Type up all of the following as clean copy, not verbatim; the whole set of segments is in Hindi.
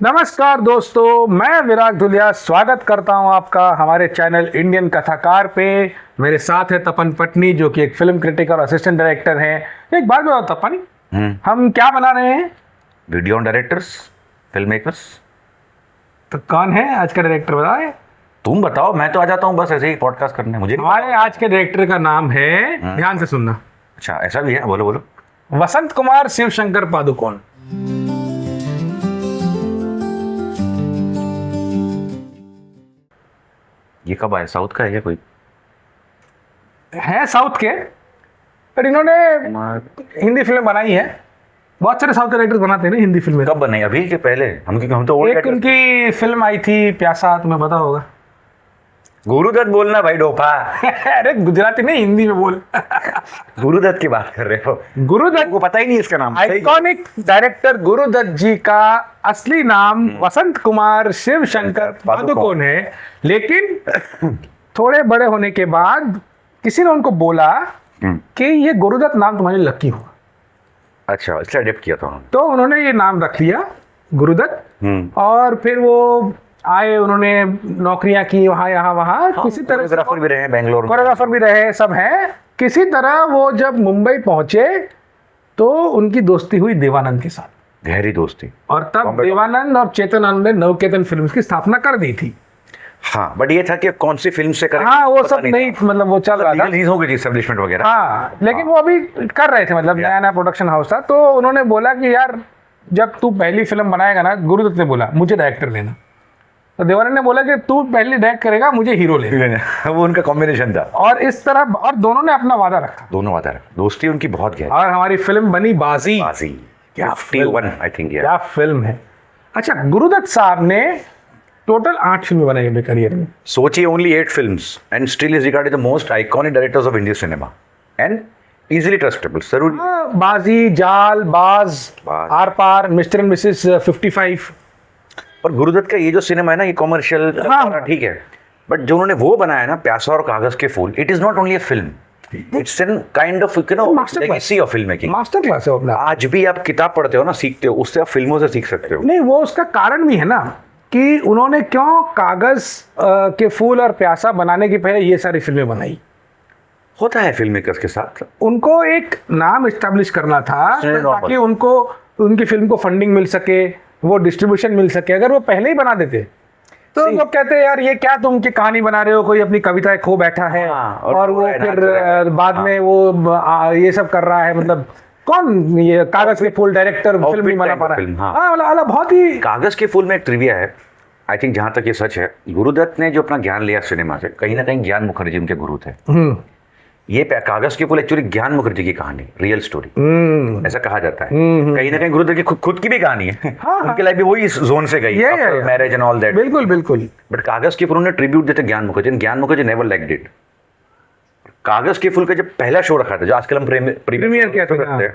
नमस्कार दोस्तों, मैं विराग धुलिया स्वागत करता हूं आपका हमारे चैनल इंडियन कथाकार पे। मेरे साथ है तपन पटनी जो कि एक फिल्म क्रिटिक और असिस्टेंट डायरेक्टर हैं। एक बात बताओ तपन, हम क्या बना रहे हैं? Video directors, film makers. तो कौन है आज का डायरेक्टर बताओ? तुम बताओ, मैं तो आ जाता हूँ बस ऐसे ही पॉडकास्ट करने। मुझे हमारे आज के डायरेक्टर का नाम है, ध्यान से सुनना। अच्छा, ऐसा भी है? बोलो बोलो। वसंत कुमार शिवशंकर पादुकोण। ये कब आया? साउथ का है क्या कोई? है साउथ के, पर इन्होंने हिंदी फिल्म बनाई है। बहुत सारे साउथ डायरेक्टर्स बनाते हैं ना हिंदी फिल्में। कब बनाई? अभी के पहले? हम तो एक उनकी फिल्म आई थी प्यासा, तुम्हें पता होगा। गुरुदत्त बोलना भाई, डोफा। अरे गुजराती नहीं, हिंदी में बोल। गुरुदत्त की बात कर रहे हो? गुरुदत्त को पता ही नहीं इसका नाम। आइकॉनिक डायरेक्टर गुरुदत्त जी का असली नाम वसंत कुमार शिवशंकर पादुकोण है, लेकिन थोड़े बड़े होने के बाद किसी ने उनको बोला कि ये गुरुदत्त नाम तुम्हारे लकी होगा। अच्छा, इसलिए अडॉप्ट किया था उन्होंने। तो उन्होंने ये नाम रख लिया गुरुदत्त, और फिर वो आए, उन्होंने नौकरियां की वहाँ यहाँ वहाँ। किसी तरह कोरियोग्राफर भी रहे, बेंगलोर कोरियोग्राफर भी रहे, सब हैं। किसी तरह वो जब मुंबई पहुंचे तो उनकी दोस्ती हुई देवानंद के साथ, गहरी दोस्ती। और तब देवानंद और चेतन आनंद ने नवकेतन फिल्म्स की स्थापना कर दी थी। हाँ, बट ये था कि कौन सी फिल्म से करें। हाँ, वो सब नहीं, मतलब वो चल रहा था, हो गई एस्टैब्लिशमेंट वगैरह। हाँ, लेकिन वो अभी कर रहे थे, मतलब नया नया प्रोडक्शन हाउस था। तो उन्होंने बोला कि यार जब तू पहली फिल्म बनाएगा ना, गुरुदत्त ने बोला मुझे डायरेक्टर लेना। तो देवानंद ने बोला कि तू पहले डायरेक्ट करेगा, मुझे हीरो लेना। वो उनका कॉम्बिनेशन था। और इस तरह, और दोनों ने अपना वादा रखा। दोनों वादा रखा, दोस्ती उनकी बहुत गहरी। और हमारी फिल्म बनी बाजी। क्या फिल्म, आई थिंक क्या फिल्म है। अच्छा, गुरुदत्त साहब ने टोटल 8 फिल्में बनाई अपने करियर में। सोचिए, only 8 films and still is regarded the most iconic directors of Indian cinema and easily trustable. जरूर Baazi, Jaal, Baaz, Aar Paar, Mister and Mrs 55। और गुरुदत्त का ये जो सिनेमा है ना, ये कॉमर्शियल, हाँ, ठीक है, बट जो उन्होंने वो बनाया ना, प्यासा और Kaagaz Ke Phool, it is not only a film, it's an kind of legacy of film making. Master class है अपना। आज भी आप किताब पढ़ते हो ना, सीखते हो, उससे आप फिल्मों से सीख सकते हो। नहीं, वो उसका कारण भी है ना कि उन्होंने क्यों कागज के फूल और प्यासा बनाने के पहले ये सारी फिल्में बनाई। होता है फिल्म मेकर्स के साथ, उनको एक नाम एस्टेब्लिश करना था ताकि उनको उनकी फिल्म को फंडिंग मिल सके, वो डिस्ट्रीब्यूशन मिल सके। अगर वो पहले ही बना देते तो लोग कहते हैं यार ये क्या तुम की कहानी बना रहे हो, कोई अपनी कविताएं खो बैठा है। हाँ, और वो फिर बाद में वो ये सब कर रहा है। मतलब कौन ये कागज के फूल डायरेक्टर फिल्म नहीं बना पा रहा है। हाँ, मतलब बहुत ही। कागज के फूल में एक ट्रिविया है, आई थिंक जहां तक ये सच है, गुरुदत्त ने जो अपना ज्ञान लिया सिनेमा से, कहीं ना कहीं ज्ञान मुखर्जी उनके गुरु थे। ये कागज के फूल एक्चुअली ज्ञान मुखर्जी की कहानी, रियल स्टोरी, ऐसा कहा जाता है। कहीं ना कहीं गुरुदत्त की खुद की भी कहानी है। उनकी लाइफ भी वही जोन से गई, मैरिज एंड ऑल दैट। बिल्कुल बिल्कुल। बट कागज के फूल उन्होंने ट्रिब्यूट देते ज्ञान मुखर्जी नेवर लाइक्ड इट। कागज के फूल का जब पहला शो रखा था, जो आजकल हम प्रीमियर करते हैं,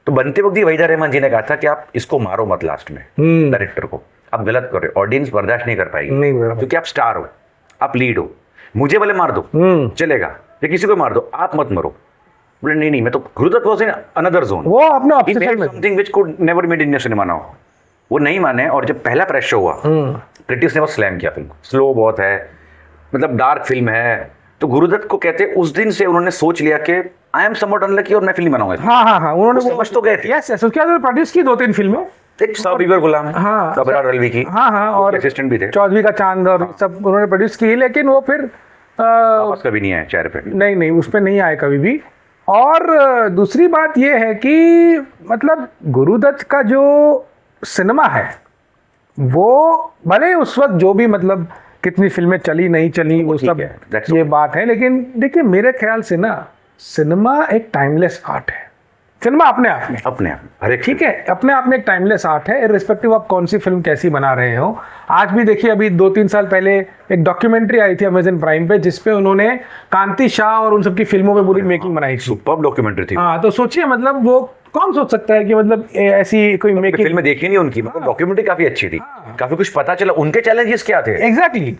तो बनते वक्त वहीदा रहमान जी ने कहा था कि आप इसको मारो मत लास्ट में, डायरेक्टर को आप गलत कर रहे हो, ऑडियंस बर्दाश्त नहीं कर पाएगी, क्योंकि आप स्टार हो, आप लीड हो, मुझे भले मार दो चलेगा, या किसी को मार दो, आप मत मरो। बोले नहीं, मैं तो Guru Dutt was in another zone, वो अपना ऑब्सेशन में something which could never made Indian cinema now. वो नहीं माने, और जब पहला प्रेस शो हुआ, क्रिटिक्स ने बस स्लैम किया फिल्म, स्लो बहुत है, मतलब डार्क फिल्म है। तो गुरुदत्त को कहते उस दिन से उन्होंने सोच लिया कि आई एम समवट अनलकी और मैं फिल्म बनाऊंगा। हाँ, उन्होंने समझ तो गए थे। यस, उसके बाद प्रोड्यूस की 2-3 फिल्में, गुलाम, की, हाँ, और असिस्टेंट भी थे, चौधरी का चांद और सब उन्होंने प्रोड्यूस की, लेकिन वो फिर वापस कभी नहीं आया चेहरे पे। नहीं, उस पर नहीं आए कभी भी। और दूसरी बात ये है कि मतलब गुरुदत्त का जो सिनेमा है, वो भले उस वक्त जो भी मतलब कितनी फिल्में चली नहीं चली, वो सब ये बात है, लेकिन देखिए मेरे ख्याल से ना सिनेमा एक टाइमलेस आर्ट है। सिनेमा अपने आप में अरे ठीक है, अपने आप में एक टाइमलेस आर्ट है, इर्रिस्पेक्टिव ऑफ कौन सी फिल्म कैसी बना रहे हो। आज भी देखिए, अभी 2-3 साल पहले एक डॉक्यूमेंट्री आई थी अमेज़न प्राइम पे, जिसपे उन्होंने कांति शाह और उन सबकी फिल्मों में पूरी मेकिंग बनाई थी। सुपर्ब डॉक्यूमेंट्री थी। हाँ, तो सोचिए, मतलब वो कौन सोच सकता है कि मतलब ऐसी कोई मेकिंग। फिल्म देखी नहीं उनकी, मतलब डॉक्यूमेंट्री काफी अच्छी थी, काफी कुछ पता चला, उनके चैलेंजेस क्या थे एग्जैक्टली।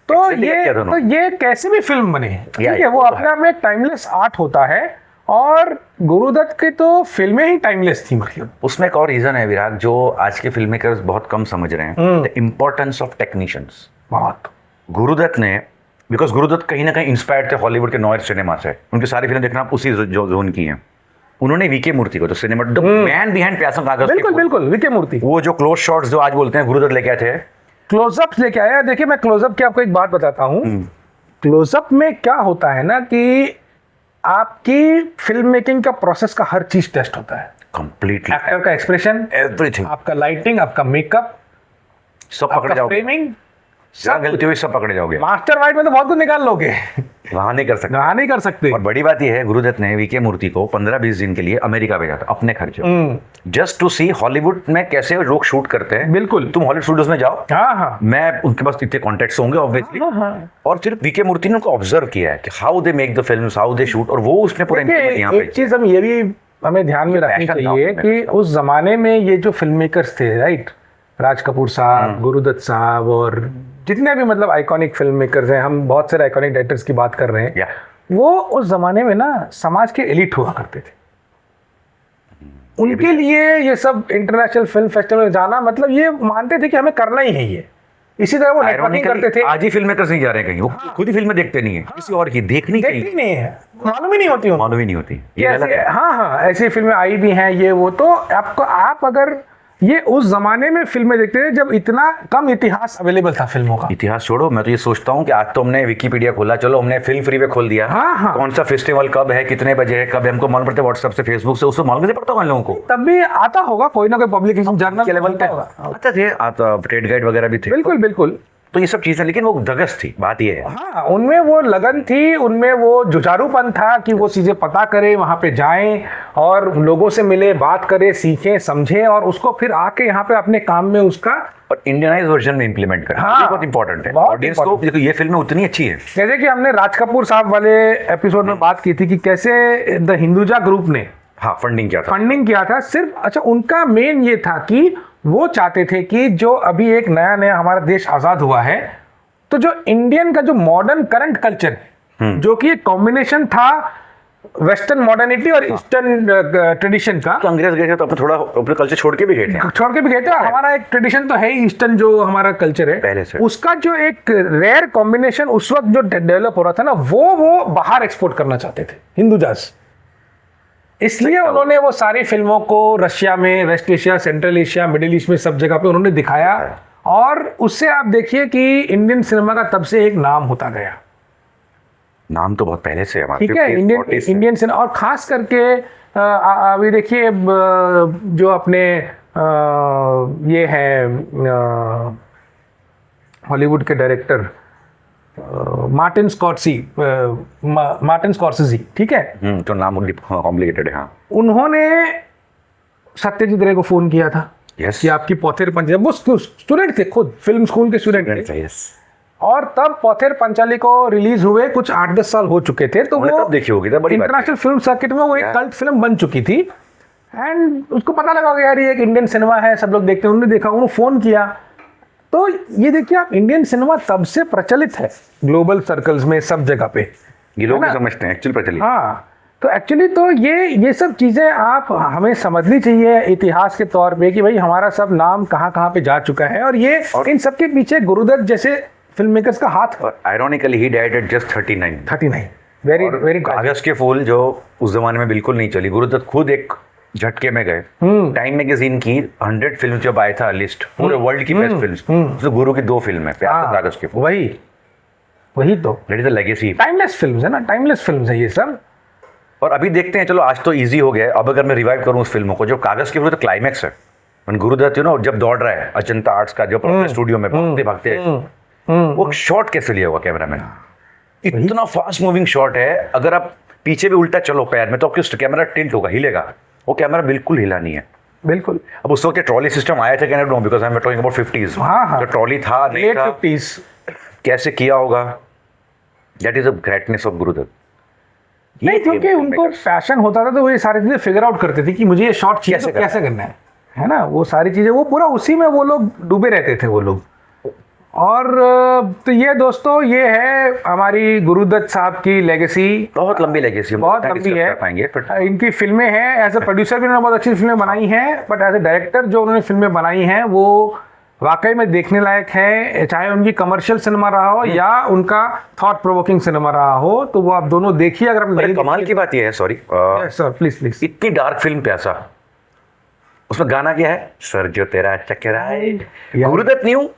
तो ये कैसे भी फिल्म बने, ठीक है, वो अपने आप में एक टाइमलेस आर्ट होता है। और गुरुदत्त की तो फिल्में ही टाइमलेस थी मतलब। उसमें एक और रीजन है विराग, जो आज के फिल्म मेकर्स बहुत कम समझ रहे हैं, द इम्पोर्टेंस ऑफ टेक्नीशियंस। बहुत। गुरुदत्त ने, बिकॉज गुरुदत्त कहीं ना कहीं इंस्पायर्ड थे हॉलीवुड के नॉयर सिनेमा से, उनकी सारी फिल्म देखना आप उसी जोन की हैं। उन्होंने वीके मूर्ति को, जो सिनेमा द मैन बिहाइंड प्यासा कागज के बिल्कुल फूल, बिल्कुल वीके मूर्ति, वो जो क्लोज शॉट्स जो आज बोलते हैं गुरुदत्त लेके आए थे, क्लोजअप लेके आया। देखिए मैं क्लोजअप की आपको एक बात बताता हूँ। क्लोजअप में क्या होता है ना कि आपकी फिल्म मेकिंग का प्रोसेस का हर चीज टेस्ट होता है। कंप्लीटली एक्टर का एक्सप्रेशन, एवरीथिंग, आपका लाइटिंग, आपका मेकअप, सब पकड़े आपका जाओगे, फ्रेमिंग, सब गलती हुई सब पकड़े जाओगे। मास्टर वाइड में तो बहुत कुछ निकाल लोगे, वहां नहीं कर सकते। वहां नहीं कर सकते। और बड़ी बात यह है, गुरुदत्त ने वीके मूर्ति को 15-20 दिन के लिए अमेरिका भेजा था अपने खर्चे, जस्ट टू सी हॉलीवुड में कैसे लोग शूट करते हैं। बिल्कुल। तुम हॉलीवुड स्टूडियोज में जाओ, हाँ हाँ, मैं उनके पास इतने कॉन्टेक्ट्स होंगे ऑब्वियसली, और सिर्फ वीके मूर्ति ने उनको ऑब्जर्व किया है कि how they make the films, how they shoot, और वो उसने पूरा implement यहाँ एक पे। चीज हम ये भी हमें ध्यान में रखनी passion था चाहिए उसमें। कि उस जमाने में ये जो फिल्म मेकर्स थे, राइट, राज कपूर साहब, गुरुदत्त साहब और जितने भी मतलब आइकॉनिक फिल्म मेकर्स हैं, हम बहुत सारे आइकॉनिक डायरेक्टर्स की बात कर रहे हैं, या वो उस जमाने में ना समाज के एलिट हुआ करते थे। उनके लिए ये सब इंटरनेशनल फिल्म फेस्टिवल में जाना मतलब ये मानते थे कि हमें करना ही है ये। इसी तरह वो नेटवर्किंग करते थे। आज ही फिल्म मेकर्स नहीं जा रहे हैं कहीं, वो खुद ही फिल्में देखते नहीं है, किसी और की देखनी देखती कहीं नहीं है, मालूम ही नहीं होती उनको। मालूम ही नहीं होती। कि ये गलत ऐसी, है। हाँ हाँ, ऐसी फिल्में आई भी हैं ये वो। तो आपको, आप अगर ये उस जमाने में फिल्में देखते थे जब इतना कम इतिहास अवेलेबल था फिल्मों का। इतिहास छोड़ो, मैं तो ये सोचता हूँ कि आज तो हमने विकिपीडिया खोला, चलो हमने फिल्म फ्री पे खोल दिया, हाँ, हाँ। कौन सा फेस्टिवल कब है, कितने बजे है, कब है, हमको मालूम पड़ता है व्हाट्सएप से, फेसबुक से, उससे मालूम नहीं पड़ता उन लोगों को। तब भी आता होगा कोई ना कोई पब्लिकेशन जर्नल के लेवल पे आते थे, आता ट्रेड गाइड वगैरह भी थे। बिल्कुल बिल्कुल। तो ये सब चीजें, लेकिन वो धगस थी, बात ये है। हाँ, उनमें वो लगन थी, उनमें वो जुझारूपन था कि वो चीजें पता करें, वहां पे जाएं और लोगों से मिले, बात करें, सीखें, समझें और उसको फिर आके यहाँ पे अपने काम में उसका, और इंडियनाइज वर्जन में इंप्लीमेंट करना, हाँ, ये बहुत इंपॉर्टेंट है। बहुत ऑडियंस को देखो, ये फिल्म उतनी अच्छी है। जैसे कि हमने राज कपूर साहब वाले एपिसोड में बात की थी कि कैसे द हिंदुजा ग्रुप ने हाँ, फंडिंग किया था। फंडिंग किया था सिर्फ। अच्छा, उनका मेन ये था कि वो चाहते थे कि जो अभी एक नया नया हमारा देश आजाद हुआ है, तो जो इंडियन का जो मॉडर्न करंट कल्चर है, जो कि एक कॉम्बिनेशन था वेस्टर्न मॉडर्निटी और ईस्टर्न ट्रेडिशन का। तो अंग्रेज गए थे तो अपने थोड़ा अपने कल्चर छोड़ के भी गए थे, छोड़ के भी गए थे। और हमारा एक ट्रेडिशन तो है ही ईस्टर्न, जो हमारा कल्चर है पहले से। उसका जो एक रेयर कॉम्बिनेशन उस वक्त जो डेवलप हो रहा था ना, वो बाहर एक्सपोर्ट करना चाहते थे हिंदुजास। इसलिए उन्होंने वो सारी फिल्मों को रशिया में, West Asia, Central Asia, Middle East में सब जगह पे उन्होंने दिखाया। और उससे आप देखिए कि इंडियन सिनेमा का तब से एक नाम होता गया। नाम तो बहुत पहले से है हमारे, ठीक है, 50s, 40s से। Indian cinema. और खास करके अभी देखिए जो अपने ये है हॉलीवुड के डायरेक्टर मार्टिन स्कॉर्सेज़ी, ठीक है, तो नाम कॉम्प्लिकेटेड है। हाँ, उन्होंने सत्यजीत रे को फोन किया था यस, कि आपकी पौथेर पंचाली, वो स्टूडेंट थे, खुद फिल्म स्कूल के स्टूडेंट थे। यस। और तब पौथेर पंचाली को रिलीज हुए कुछ 8-10 साल हो चुके थे, तो हमने वो तब देखी होगी, तब बड़ी बात है। इंटरनेशनल फिल्म सर्किट में वो एक Yeah. कल्ट फिल्म बन चुकी थी। एंड उसको पता लगा कि यार ये एक इंडियन सिनेमा है, सब लोग देखते हैं, उन्होंने देखा, उन्होंने फोन किया। तो ये देखिए आप, इंडियन सिनेमा तब से प्रचलित है ग्लोबल सर्कल्स में, सब जगह पे। ये लोग है भी ना? समझते हैं एक्चुअली प्रचलित। हाँ, तो एक्चुअली तो ये सब चीजें आप हमें समझनी चाहिए इतिहास के तौर पे कि भाई हमारा सब नाम कहाँ कहाँ पे जा चुका है। और ये इन सब के पीछे गुरुदत्त जैसे फिल्म मेकर्स का हाथ है। और ironically he died eight just 39। Very और वेरी कागज के फूल जो उस जमाने में बिल्कुल नहीं चली, गुरुदत्त खुद एक झटके में गए। टाइम मैगजीन की 100 फिल्म जब आया था लिस्ट, पूरे वर्ल्ड की बेस्ट फिल्म, तो गुरु की 2 फिल्म है, प्यार और कागज के फूल। वही तो that is the legacy. Timeless films है ना, टाइमलेस फिल्म्स है ये सब। और अभी देखते हैं, चलो आज तो इजी हो गया है। अब अगर मैं रिवाइव करूं उस फिल्मों को, जो कागज के फूल तो क्लाइमैक्स है, गुरुदत्त जब दौड़ रहा है अजंता आर्ट्स का, जो स्टूडियो में भागते भागते, वो शॉट कैसे लिया हुआ कैमरामैन, इतना फास्ट मूविंग शॉट है। अगर आप पीछे भी उल्टा चलो पैर में तो आपके कैमरा टिल्ट होगा, हिलेगा। वो कैमरा बिल्कुल हिला नहीं है। बिल्कुल। अब उस वक्त ट्रॉली सिस्टम आया था, can no because I am talking about 50s। हाँ। तो ट्रॉली था नहीं लेट था, 50s। कैसे किया होगा, that is the greatness of Guru Dutt. नहीं, क्योंकि उनको पैशन होता था तो वो ये सारी चीजें फिगर आउट करते थे कि मुझे ये शॉट चाहिए तो कैसे करना है ना। वो सारी चीजें वो पूरा उसी में वो लोग डूबे रहते थे वो लोग। और तो ये दोस्तों, ये है हमारी गुरुदत्त साहब की लेगेसी। बहुत लंबी लेगेसी, बहुत लंबी है। पाएंगे बट इनकी फिल्में हैं, एज ए प्रोड्यूसर भी उन्होंने बहुत अच्छी फिल्में बनाई हैं, बट एज ए डायरेक्टर जो उन्होंने फिल्में बनाई हैं वो वाकई में देखने लायक है। चाहे उनकी कमर्शियल सिनेमा रहा हो या उनका थॉट प्रोवोकिंग सिनेमा रहा हो, तो वो आप दोनों देखिए। अगर आप नहीं कमाल की बात यह है, सॉरी सर प्लीज प्लीज, इतनी डार्क फिल्म प्यासा, उसमें गाना क्या है, सर जो तेरा चकराए, Guru Dutt knew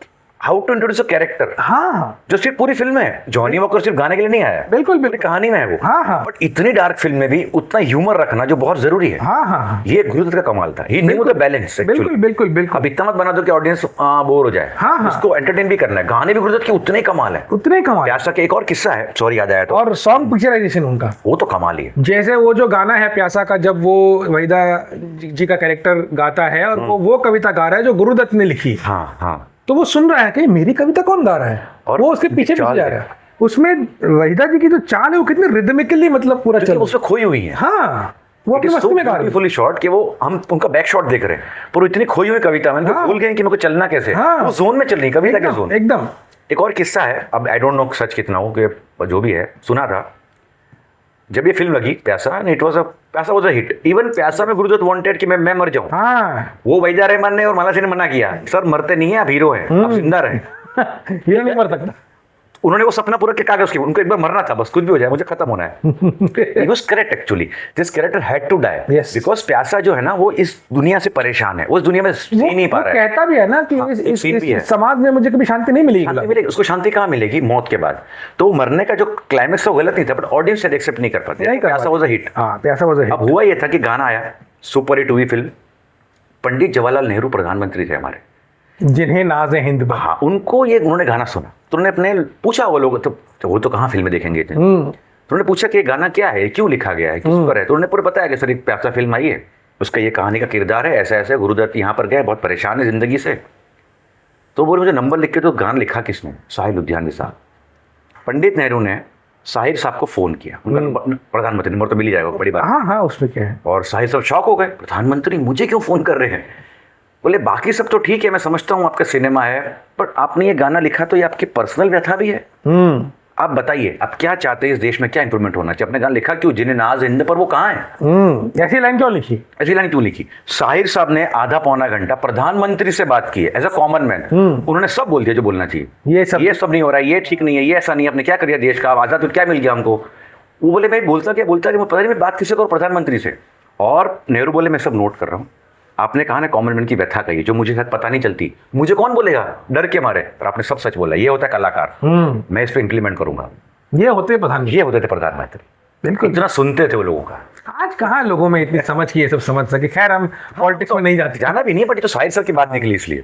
how to introduce a character. हाँ, जो सिर्फ पूरी फिल्म है, जॉनी वॉकर सिर्फ गाने के लिए नहीं आया, बिल्कुल पूरी कहानी में है वो। हाँ हाँ, बट इतनी डार्क फिल्म में भी उतना ह्यूमर रखना जो बहुत जरूरी है। हाँ हाँ, ये गुरुदत्त का कमाल था। ही न्यू द बैलेंस। बिल्कुल बिल्कुल बिल्कुल। अब इतना मत बना दो कि ऑडियंस बोर हो जाए। हाँ हाँ, उसको एंटरटेन भी करना है। गाने भी गुरुदत्त के उतने ही कमाल है, उतने ही कमाल। प्यासा के एक और किस्सा है, सॉरी याद आया तो, और सॉन्ग पिक्चराइजेशन उनका वो तो कमाल ही है। जैसे वो जो गाना है प्यासा का, जब वो वहीदा जी का कैरेक्टर गाता है और वो कविता गा रहा है जो गुरुदत्त ने लिखी, हाँ हाँ, तो वो सुन रहा है कि मेरी कविता कौन गा रहा है, और वो उसके पीछे पीछे जा रहा है। उसमें वहीदा जी की जो चाल है वो कितनी रिदमिकली मतलब पूरा चल, उसमें खोई हुई है। हाँ, वो अपनी मस्ती में गा रहे हैं। फुली शॉट कि वो हम उनका बैक शॉट देख रहे हैं, पर वो इतनी खोई हुई कविता में भूल गए कि मेरे को चलना कैसे। वो जोन में चल रही कविता के जोन एकदम। एक और किस्सा है, अब आई डोंट नो सच कितना हो कि जो भी है, सुना था जब ये फिल्म लगी प्यासा, इट वाज प्यासा वाज अ हिट। इवन प्यासा में गुरुदत्त वांटेड कि मैं मर जाऊं। हाँ, वो वहीदा रहमान ने और माला सिंह ने मना किया, सर मरते नहीं है, आप हीरो हैं, आप जिंदा रहे। ये नहीं मर सकता। उन्होंने वो सपना पूरा किया कागज की, उनको एक बार मरना था, बस कुछ भी हो जाए मुझे खत्म होना है। He was correct actually. This character had to die. Yes. Because प्यासा जो है ना, वो इस दुनिया से परेशान है, वो इस दुनिया में जी नहीं पा रहा है। कहता भी है ना कि इस समाज में मुझे कभी शांति नहीं मिलेगी। उसको शांति कहाँ मिलेगी मौत के बाद। तो मरने का जो क्लाइमेक्स वो गलत नहीं था, बट ऑडियंस शायद एक्सेप्ट नहीं कर पाते। प्यासा वाज अ हिट। हाँ, प्यासा वाज अ हिट। अब हुआ ये था कि गाना आया, सुपर हिट हुई फिल्म। पंडित जवाहरलाल नेहरू प्रधानमंत्री थे हमारे, जिन्हें नाज़ हिंद। हाँ, उनको ये उन्होंने गाना सुना तो उन्होंने अपने पूछा, वो लोग तो वो तो कहाँ फिल्में देखेंगे थे, तो उन्होंने पूछा कि ये गाना क्या है, क्यों लिखा गया है, किस पर है। तो उन्होंने पूरा बताया कि सर एक प्यासा फिल्म आई है, उसका ये कहानी का किरदार है, ऐसा ऐसा, गुरुदत्त यहाँ पर गए, बहुत परेशान है जिंदगी से। तो बोले मुझे नंबर लिख के, तो गाना लिखा किसने, साहिर लुधियानवी साहब। पंडित नेहरू ने साहिर साहब को फोन किया, उनका प्रधानमंत्री नंबर तो मिल ही जाएगा, बड़ी बात। हाँ हाँ, उसमें क्या है। और साहिर साहब शॉक हो गए, प्रधानमंत्री मुझे क्यों फोन कर रहे हैं। बोले बाकी सब तो ठीक है, मैं समझता हूँ आपका सिनेमा है, पर आपने ये गाना लिखा तो ये आपकी पर्सनल व्यथा भी है। आप बताइए आप क्या चाहते हैं, इस देश में क्या इंप्रूवमेंट होना चाहिए। आपने गाना लिखा क्यों, जिन्हें नाज हिंद पर, वो कहाँ है। ऐसी लाइन क्यों लिखी, ऐसी लाइन क्यों लिखी। साहिर साहब ने आधा पौना घंटा प्रधानमंत्री से बात की है एज अ कॉमन मैन। उन्होंने सब बोल दिया जो बोलना चाहिए। ये सब नहीं हो रहा है, ये ठीक नहीं है, ये ऐसा नहीं है, आपने क्या कर दिया देश का, आजाद तो क्या मिल गया हमको। वो बोले भाई बोलता क्या, पता नहीं मैं बात किसी को, प्रधानमंत्री से। और नेहरू बोले मैं सब नोट कर रहा हूँ, आपने कहा ना कॉमन मैन की व्यथा कही जो मुझे शायद पता नहीं चलती, मुझे कौन बोलेगा डर के मारे, पर आपने सब सच बोला, ये होता है कलाकार, मैं इस पे इंप्लीमेंट करूंगा। ये होते प्रधानमंत्री। बिल्कुल, इतना सुनते थे वो लोगों का। आज कहाँ लोगों में इतनी समझ की, ये सब समझ सके। खैर हम पॉलिटिक्स में नहीं जाते, जाना भी नहीं, बट तो साहिर सर की बात निकली इसलिए।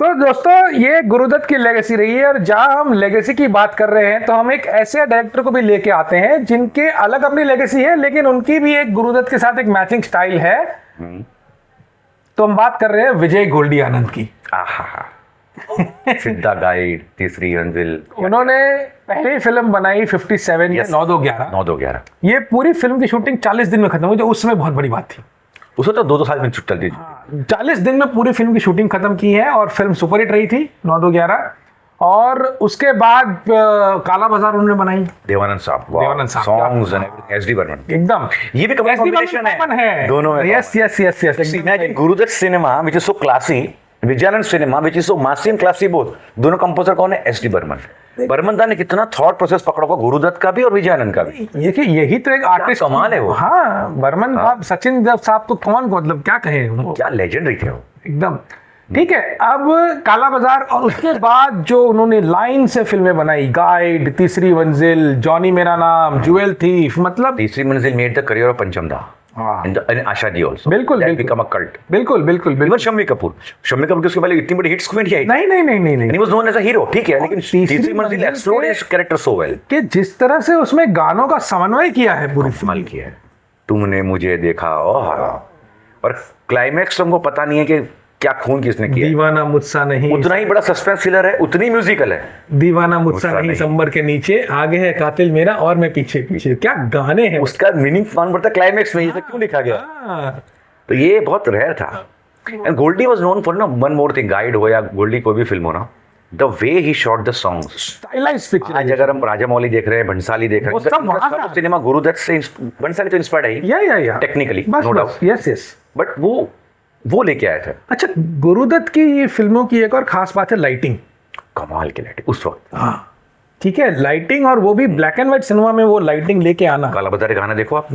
तो दोस्तों ये गुरुदत्त की लेगेसी रही है, और जहां हम लेगेसी की बात कर रहे हैं तो हम एक ऐसे डायरेक्टर को भी लेके आते हैं जिनके अलग अपनी लेगेसी है, लेकिन उनकी भी एक गुरुदत्त के साथ एक मैचिंग स्टाइल है। तो हम बात कर रहे हैं विजय गोल्डी आनंद की। सिद्धा गाइड, तीसरी मंजिल। उन्होंने पहली फिल्म बनाई 57 में, 9-2-11। ये पूरी फिल्म की शूटिंग 40 दिन में खत्म हुई, जो उस समय बहुत बड़ी बात थी। उसमें तो 2-2 साल में छुट्टी चलती थी। 40 दिन में पूरी फिल्म की शूटिंग खत्म की है, और फिल्म सुपरहिट रही थी 9-2-11। और उसके बाद काला बाजार उन्होंने बनाई, देवानंद साहब, songs and everything, SD Burman. एकदम, ये भी कॉम्बिनेशन है दोनों में। Yes. Imagine Guru Dutt cinema which is so classy, Vijay Anand cinema which is so massy and classy both. दोनों कंपोजर कौन है, एसडी बर्मन। बर्मन दा ने कितना थॉट प्रोसेस पकड़ा होगा, गुरुदत्त का भी और विजयानंद का भी। यही तो एक आर्टिस्ट कमाल है वो। हाँ, बर्मन साहब, सचिन देव साहब तो कौन को, मतलब क्या कहे, क्या लेजेंडरी थे वो एकदम। ठीक है, अब काला बाजार, और उसके बाद जो उन्होंने लाइन से फिल्में बनाई, गाइड, तीसरी मंजिल, जॉनी मेरा नाम, ज्वेल थीफ, मतलब तीसरी मंजिल मेड द करियर ऑफ पंचम दा and आशा दी also बिल्कुल become a cult। बिल्कुल even शम्मी कपूर की उसके पहले इतनी बड़ी हिट्स क्यों नहीं आई। नहीं he was known as a hero, ठीक है, लेकिन तीसरी मंजिल explored his character so well कि जिस तरह से उसमें गानों का समन्वय किया है, पूरी कमाल किया है। तुमने मुझे देखा, और क्लाइमैक्स तुमको पता नहीं है कि क्या खून किसने किया। दीवाना मुझसा नहीं, उतना ही बड़ा सस्पेंस थ्रिलर है, उतनी म्यूजिकल है। दीवाना मुझसा नहीं, संबर के नीचे, आगे है कातिल मेरा और मैं पीछे पीछे, क्या गाने हैं। उसका मीनिंग मालूम पड़ता है क्लाइमैक्स में, ये क्यों लिखा गया। तो ये बहुत रेयर था। And Goldie was known for one more thing, Guide हो या गोल्डी कोई भी फिल्म हो ना, the way he shot the songs, stylised picture. आज अगर हम राजा मौली देख रहे हैं, भंसाली देख रहे वो सब वहाँ का। हैं, सिनेमा गुरुदत्त से भंसाली तो इंस्पायर्ड है या टेक्निकली, बस नो बस, डाउट, यस यस। बट वो लेके आए थे। अच्छा, गुरुदत्त की फिल्मों की एक और खास बात है लाइटिंग। कमाल की लाइटिंग उस वक्त। हाँ ठीक है, लाइटिंग, और वो भी ब्लैक एंड व्हाइट सिनेमा में वो लाइटिंग लेके आना। काला बाजारी गाना देखो आप,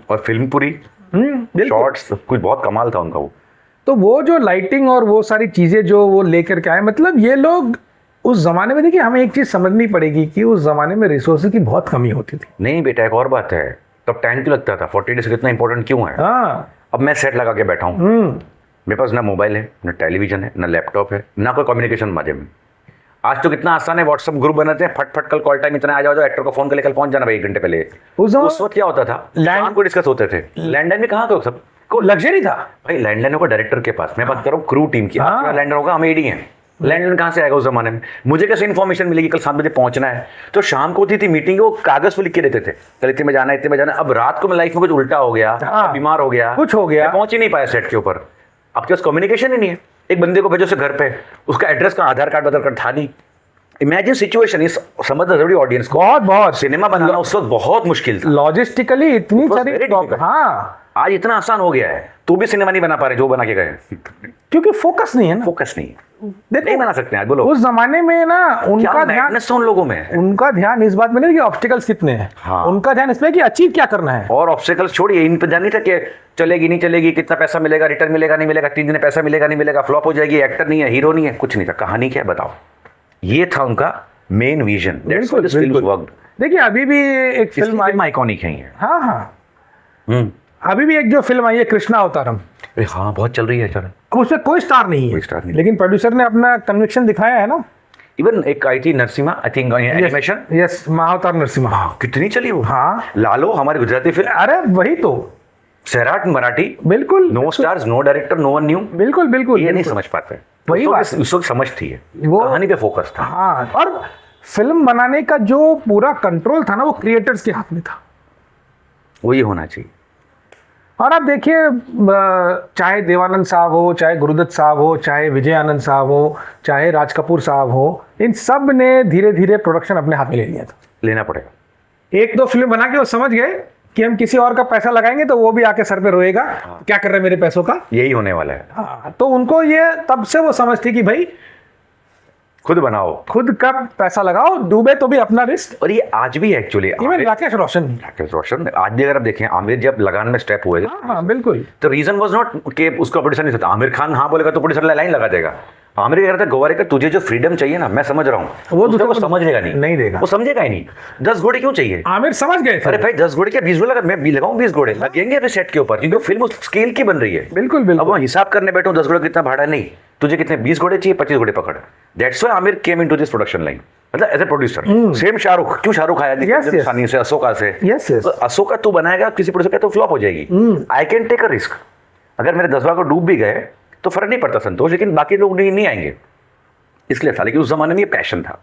और फिल्म पूरी, बिल्कुल। शॉट्स कुछ बहुत कमाल था उनका। वो तो वो जो लाइटिंग और वो सारी चीजें जो वो लेकर के आए, मतलब ये लोग उस जमाने में, देखिए हमें एक चीज समझनी पड़ेगी कि उस जमाने में रिसोर्सेज की बहुत कमी होती थी। नहीं बेटा, एक और बात है, तब टाइम क्यों लगता था, 40 डेज कितना इंपॉर्टेंट क्यों है। हाँ। अब मैं सेट लगा के बैठा हूँ, मेरे पास ना मोबाइल है, ना टेलीविजन है, ना लैपटॉप है, ना कोई कम्युनिकेशन माध्यम है। आज तो कितना आसान है, व्हाट्सएप ग्रुप बनाते हैं, फट फट कल कॉल टाइम इतना आ जाओ, एक्टर को फोन कर कल पहुंच जाना भाई 1 घंटे पहले। उस वक्त क्या होता था, शाम को डिस्कस होते थे, लैंडलाइन में कहाँ सब को लग्जरी था भाई, लैंडलाइन होगा डायरेक्टर के पास, मैं बात कर रहा हूँ क्रू टीम की। हाँ। लैंडलाइन होगा, हम एडी हैं, लैंडलाइन कहाँ से आएगा उस जमाने में, मुझे कैसे इन्फॉर्मेशन मिलेगी कल 7 बजे पहुंचना है। तो शाम को होती थी मीटिंग, वो कागज पे लिख के देते थे, कल इतने में जाना, इतने में जाना। अब रात को मैं लाइफ में कुछ उल्टा हो गया, हाँ। बीमार हो गया, कुछ हो गया, मैं पहुंच ही नहीं पाया सेट के ऊपर। अब के पास कम्युनिकेशन ही नहीं है, एक बंदे को भेजो से घर पे, उसका एड्रेस का आधार कार्ड बदल कर था नहीं। इमेजिन सिचुएशन, इस समझ जरूरी ऑडियंस को, बहुत सिनेमा बनाना उस वक्त बहुत मुश्किल था, लॉजिस्टिकली इतनी was सारी very difficult. हाँ, आज इतना आसान हो गया है, तो भी सिनेमा नहीं बना पा रहे जो बना के गए। क्योंकि फोकस नहीं है ना। फोकस नहीं, देखो नहीं बना सकते हैं आज, बोलो उस जमाने में ना उनका क्या ध्यान, madness था उन लोगों में। उनका ध्यान इस बात में नहीं कि ऑब्स्टिकल्स कितने हैं, हाँ। उनका ध्यान इसमें कि अचीव क्या करना है। और ऑब्स्टेकल्स छोड़िए, इन पे ध्यान नहीं था कि चलेगी नहीं चलेगी, कितना पैसा मिलेगा, रिटर्न मिलेगा नहीं मिलेगा, 3 दिन में पैसा मिलेगा नहीं मिलेगा, फ्लॉप हो जाएगी, एक्टर नहीं है, हीरो नहीं है, कुछ नहीं था, कहानी क्या है बताओ। ये था उनका मेन विजन। बिल्कुल, बिल्कुल। देखिए अभी भी एक फिल्म आई, आइकॉनिक है ये। हाँ हाँ, अभी भी एक जो फिल्म आई है कृष्णा अवतारम, अरे हाँ, बहुत चल रही है चल। अब उसमें कोई स्टार नहीं है, कोई स्टार नहीं। लेकिन प्रोड्यूसर ने अपना कन्विक्शन दिखाया है ना। इवन एक आई थी Narasimha, I think animation, yes, Mahavatar Narasimha, कितनी चली वो। हाँ, लालो हमारी गुजराती फिल्म, अरे वही तो, सैराट मराठी, बिल्कुल, no stars, no director, no one new. बिल्कुल बिल्कुल, ये नहीं समझ पाते, वही बात, उस वक्त समझ थी, वो कहानी पे फोकस था। हाँ, और फिल्म बनाने का जो पूरा कंट्रोल था ना, वो क्रिएटर्स के हाथ में था। वही होना चाहिए। और आप देखिए, चाहे देवानंद साहब हो, चाहे गुरुदत्त साहब हो, चाहे विजय आनंद साहब हो, चाहे राज कपूर साहब हो, इन सब ने धीरे धीरे प्रोडक्शन अपने हाथ में ले लिया था। लेना पड़ेगा। 1-2 फिल्म बना के वो समझ गए कि हम किसी और का पैसा लगाएंगे तो वो भी आके सर पे रोएगा, क्या कर रहे हैं मेरे पैसों का। यही होने वाला है। हाँ, तो उनको ये तब से वो समझ थी कि भाई खुद बनाओ, खुद का पैसा लगाओ, डूबे तो भी अपना रिस्क। और ये आज भी एक्चुअली, इवन राकेश रोशन आज भी अगर आप देखें, आमिर जब लगान में स्टेप हुए थे, हाँ बिल्कुल, तो रीजन वाज नॉट कि उसका प्रोड्यूसर नहीं था, आमिर खान हाँ बोलेगा तो प्रोड्यूसर लाइन लगा देगा। आमिर कह रहा था गोवारिकर तुझे जो फ्रीडम चाहिए ना, मैं समझ रहा हूँ, वो दूसरे को दूसरे को समझेगा नहीं देगा, वो समझेगा ही नहीं। 10 घोड़े क्यों चाहिए, आमिर समझ गए थे। अरे भाई 10 घोड़े क्या 20 घोड़े लगा, मैं भी लगाऊं 20 घोड़े लगेंगे अभी सेट के ऊपर, क्योंकि फिल्म उस स्केल की बन रही है। बिल्कुल अब बिल्कुल, मैं हिसाब करने बैठूं 10 घोड़े कितना भाड़ा, नहीं तुझे कितने 20 घोड़े चाहिए, 25 घोड़े पकड़। That's why Aamir came into this production line, मतलब as a producer. Same Shahrukh, क्यों शाहरुख आया Yes, yes. सानी से, अशोका से। Yes, yes. तो अशोका तू बनाएगा किसी प्रोड्यूसर का तो फ्लॉप हो जाएगी। I can take a risk, अगर मेरे 10 बार को डूब भी गए तो फर्क नहीं पड़ता संतोष, लेकिन बाकी लोग नहीं आएंगे, इसलिए था। लेकिन उस जमाने में ये पैशन था।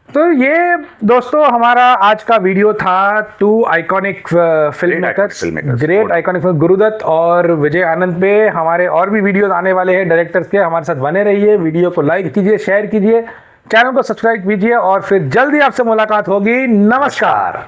तो ये दोस्तों हमारा आज का वीडियो था 2 iconic film makers, great iconic film, Guru Dutt और विजय आनंद पे। हमारे और भी वीडियोस आने वाले हैं डायरेक्टर्स के, हमारे साथ बने रहिए, वीडियो को लाइक कीजिए, शेयर कीजिए, चैनल को सब्सक्राइब कीजिए, और फिर जल्दी आपसे मुलाकात होगी। नमस्कार।